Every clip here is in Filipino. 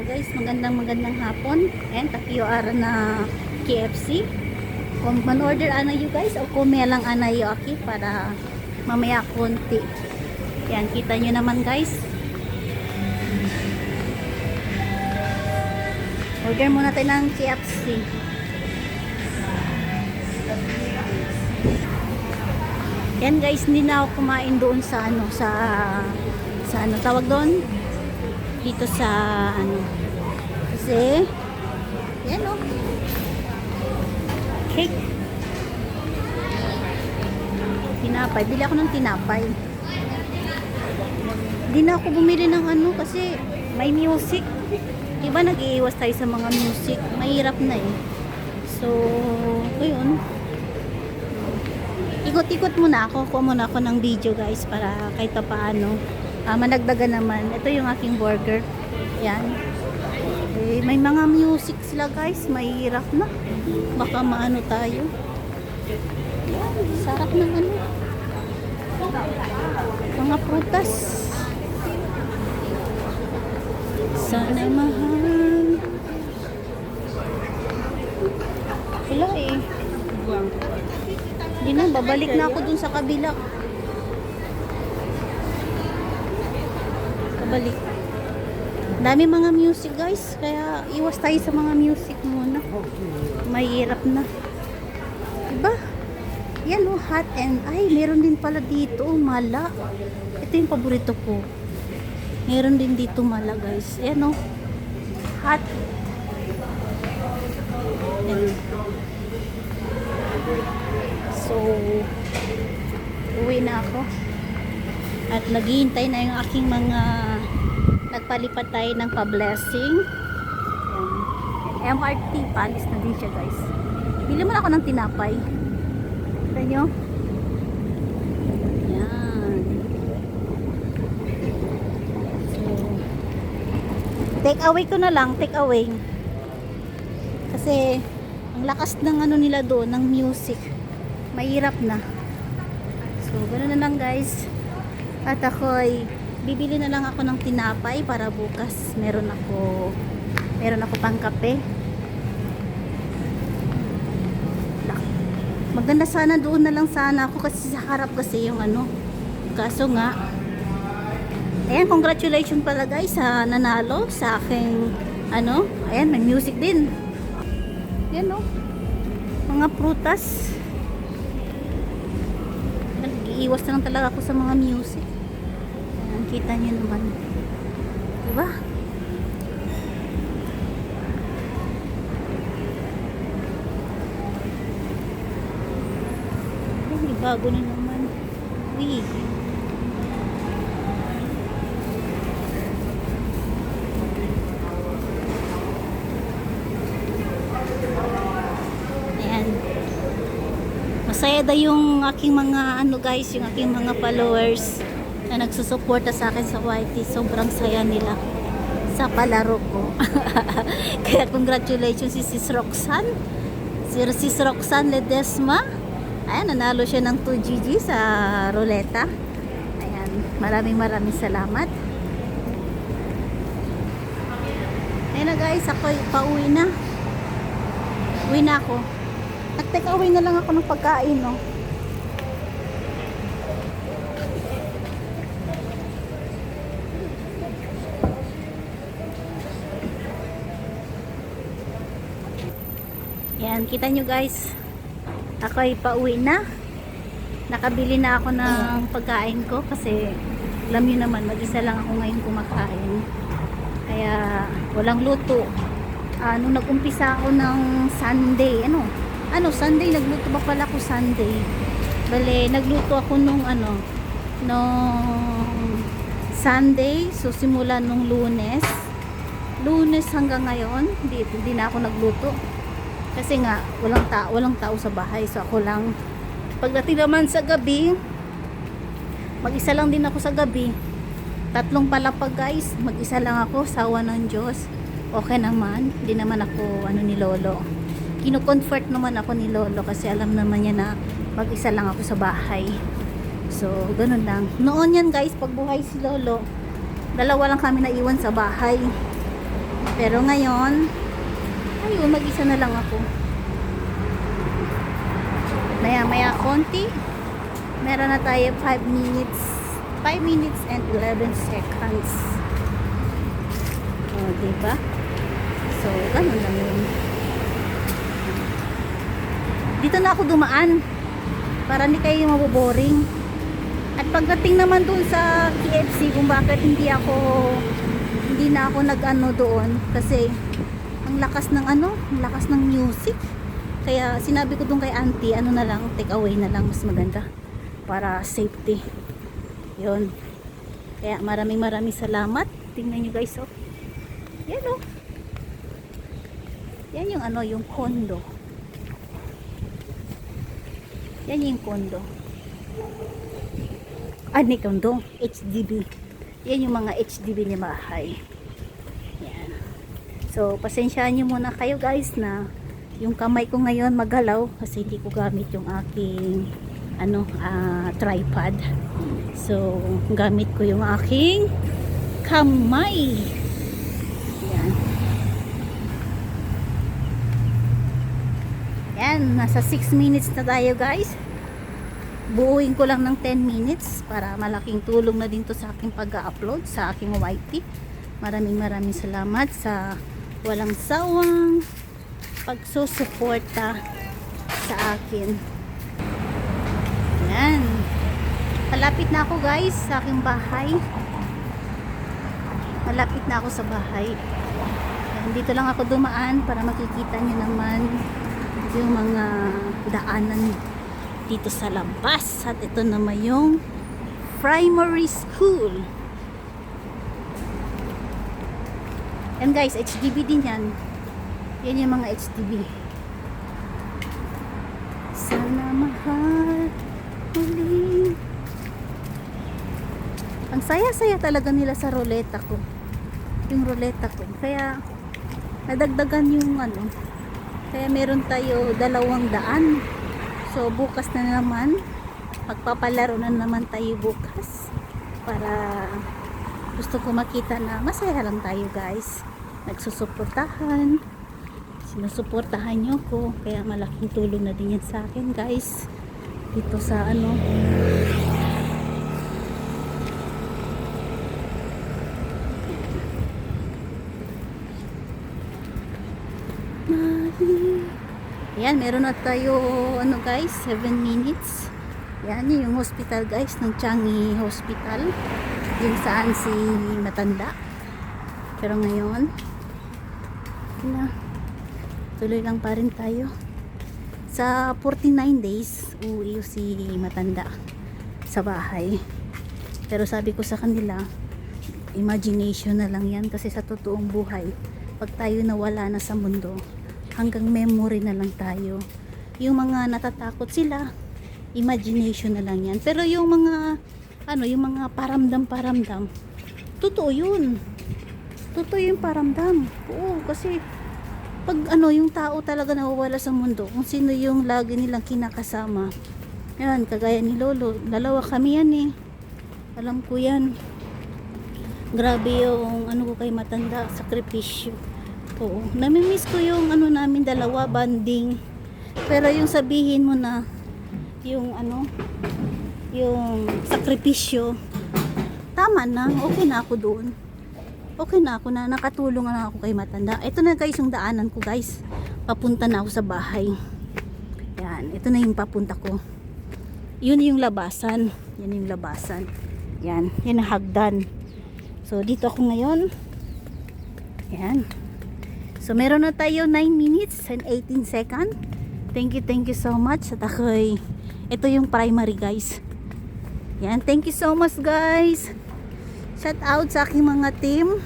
guys, magandang hapon. And takiyoara na KFC. Kung man-order ana you guys o kung may lang ana you aki para mamaya konti. Yan, kita nyo naman guys. Order muna tayo ng KFC. Yan guys, hindi na ako kumain doon sa ano, sa ano tawag doon? Dito sa ano. Kasi yan o. Cake. Tinapay. Bili ako ng tinapay. Hindi na ako bumili ng ano kasi may music. Diba nag-iiwas tayo sa mga music? Mahirap na eh. So, ayun. Ikot-ikot muna ako. Kuha muna ako ng video guys para kahit pa paano. Managdagan naman. Ito yung aking burger. Yan. Eh, may mga music sila guys. Mahirap na. Baka maano tayo. Yan. Sarap ng ano. Mga prutas. Sana mahal. Wala eh. Hindi na. Babalik na ako dun sa kabila. Balik. Dami mga music guys, kaya iwas tayo sa mga music muna. Mahirap na. Diba? Yan o, hot and ay, meron din pala dito, mala. Ito yung paborito ko. Meron din dito mala guys. Yan o. Hot. Yan. So, uwi na ako. At naghihintay na yung aking mga nagpalipat tayo ng pa-blessing. MRT, palis na din siya guys. Bili mo na ako ng tinapay. Kita nyo? Yan. So, take away ko na lang, take away. Kasi, ang lakas ng ano nila doon, ng music. Mahirap na. So, ganoon na lang guys. At ako'y bibili na lang ako ng tinapay para bukas meron ako pang kape. Maganda sana doon na lang sana ako kasi sa harap kasi yung ano. Kaso nga ayan, congratulations pala guys sa nanalo sa aking ano. Ayan, may music din. Yan o. Mga prutas. Nag-iiwas na lang talaga ako sa mga music. Kita nyo naman, diba? Ay, bago na naman. Uy. Ayan. Masaya daw yung aking mga ano guys, yung aking mga followers na nagsusuporta sa akin sa YT. Sobrang saya nila sa palaro ko. Kaya congratulations si Sis Roxanne. Si Sis Roxanne Ledesma. Ayan, nanalo siya ng 2GG sa ruleta. Ayan, maraming salamat. Ayan na guys, ako pauwi na. Uwi na ako. Nag-take away na lang ako ng pagkain, no? Yan, kita nyo guys, ako ay pauwi na. Nakabili na ako ng pagkain ko kasi alam nyo naman, mag-isa lang ako ngayon kumakain. Kaya walang luto. Nung nag-umpisa ako ng Sunday, Sunday, nagluto ba pala ako Sunday? Bale, nagluto ako nung Sunday, so simula nung Lunes hanggang ngayon, hindi na ako nagluto. Kasi nga, walang tao sa bahay. So, ako lang. Pagdating naman sa gabi, mag-isa lang din ako sa gabi. 3 palapag guys. Mag-isa lang ako. Sawa ng Diyos. Okay naman. Hindi naman ako, ni Lolo. Kino-comfort naman ako ni Lolo. Kasi alam naman niya na mag-isa lang ako sa bahay. So, ganun lang. Noon yan guys, pag buhay si Lolo, 2 lang kami naiwan sa bahay. Pero ngayon, ayun, mag-isa na lang ako. Maya konti, meron na tayo 5 minutes and 11 seconds. O, diba? So, ganun lang yun. Dito na ako dumaan para hindi kayo maboboring. At pagdating naman dun sa KFC, kung bakit hindi na ako nag-ano doon, kasi ang lakas ng music. Kaya sinabi ko dun kay auntie, ano na lang, take away na lang, mas maganda para safety. Yun. Kaya maraming salamat. Tingnan nyo guys, oh. Yan, oh. Yan yung yung condo. Yan yung condo. Ni condo, HDB. Yan yung mga HDB ni bahay. Yan. So, pasensyaan nyo muna kayo guys na yung kamay ko ngayon magalaw kasi hindi ko gamit yung aking tripod. So, gamit ko yung aking kamay. Yan. Yan, nasa 6 minutes na tayo guys. Buuin ko lang ng 10 minutes para malaking tulong na din to sa aking pag-upload sa aking YT. Maraming salamat sa walang sawang pagsusuporta sa akin. Yan. Malapit na ako guys sa aking bahay. Malapit na ako sa bahay. Yan, dito lang ako dumaan para makikita nyo naman yung mga daanan dito sa labas. At ito naman yung primary school. Yan guys, HDB din yan. Yan yung mga HDB. Sana mahal muli. Ang saya-saya talaga nila sa ruleta ko. Yung ruleta ko. Kaya nadagdagan yung kaya meron tayo 200. So bukas na naman, magpapalaro na naman tayo bukas para gusto ko makita na masaya lang tayo guys. Nagsusuportahan, sinusuportahan nyo ko, kaya malaking tulong na din yan sa akin guys dito sa yan, meron na tayo guys, 7 minutes. Yan yung hospital guys ng Changi Hospital, yung saan si matanda. Pero ngayon tuloy lang pa rin tayo. Sa 49 days uuwi si matanda sa bahay. Pero sabi ko sa kanila, imagination na lang yan, kasi sa totoong buhay pag tayo nawala na sa mundo, hanggang memory na lang tayo. Yung mga natatakot sila, imagination na lang yan. Pero yung mga yung mga paramdam, totoo yun. Totoo yung paramdam. Oo, kasi pag yung tao talaga nawawala sa mundo, kung sino yung lagi nilang kinakasama, yan, kagaya ni Lolo, dalawa kami yan eh. Alam ko yan. Grabe yung ko kay matanda, sakripisyo. Oo, namimiss ko yung namin dalawa, banding. Pero yung sabihin mo na yung yung sakripisyo, tama na, okay na ako doon. Okay na ako na, nakatulong na ako kay matanda. Ito na guys yung daanan ko guys, papunta na ako sa bahay. Yan, ito na yung papunta ko. Yun yung labasan. Yan yung labasan. Yan, yan ang hagdan. So dito ako ngayon. Yan. So meron na tayo 9 minutes and 18 seconds. Thank you so much. At ako'y, ito yung primary guys. Yan, thank you so much guys. Shout out sa aking mga team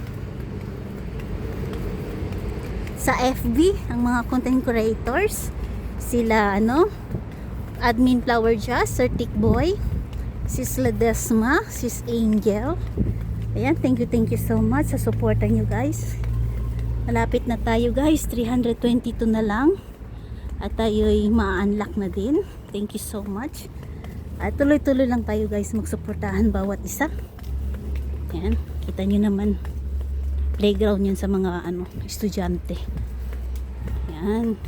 sa FB, ang mga content creators. Sila Admin Flower Jazz, Sir Tick Boy, Sis Ledesma, Sis Angel. Ayan, thank you so much sa suporta nyo guys. Malapit na tayo guys, 322 na lang. At tayo'y ma-unlock na din. Thank you so much. At tuloy-tuloy lang tayo guys, magsuportahan bawat isa. Ayan, kita nyo naman. playground yan sa mga estudyante. Yan.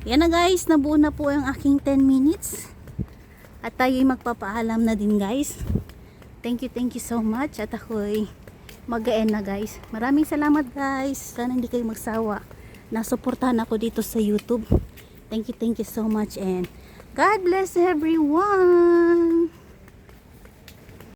Yan na guys, nabuo na po ang aking 10 minutes. At tayo'y magpapaalam na din guys. Thank you so much. At ako'y mag-end na guys. Maraming salamat guys. Sana hindi kayo magsawa. Nasuportahan ako dito sa YouTube. Thank you so much and God bless everyone.